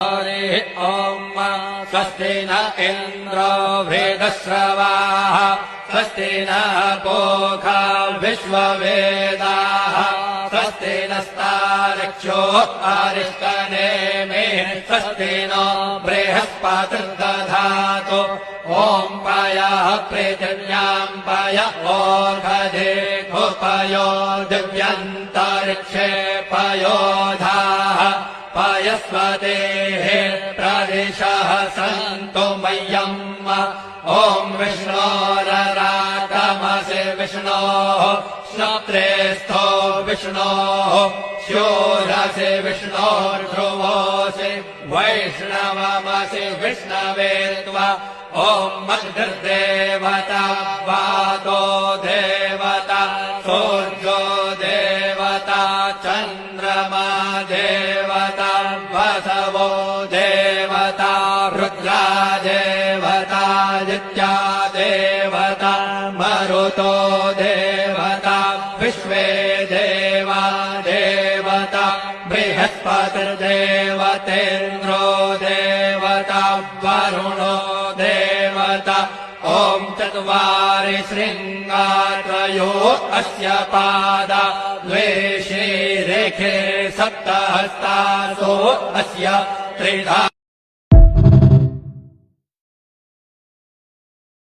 ॐ स्वस्ति न इन्द्रो वृद्धश्रवाः स्वस्ति न पूषा विश्ववेदाः स्वस्ति नस्तार्क्ष्यो अरिष्टनेमिः स्वस्ति नो बृहस्पतिर्दधातु ॐ पयः पृथिव्यां पय ओषधेषु पयो दिव्यन्तरिक्षे पयोधाः पयस्वतेः प्रदिशः सन्तु मह्यम् ॐ विष्णोरराटमसि विष्णोः श्रोत्रेस्थो विष्णोः शूरसि विष्णोर्ध्रुवोऽसि वैष्णवमसि विष्णवे त्वा ॐ मग्निर्देवता वातो देवता सूर्यो देवता चन्द्रमा देवता वसवो देवता रुद्रा देवता आदित्या देवता मरुतो देवता विश्वे देवा देवता बृहस्पतिर्देवतेन्द्रो देवता वरुणो देवता ॐ चत्वारि शृङ्गात्रयो अस्य पादा द्वे शीरेखे सप्तहस्तासो अस्य त्रिधा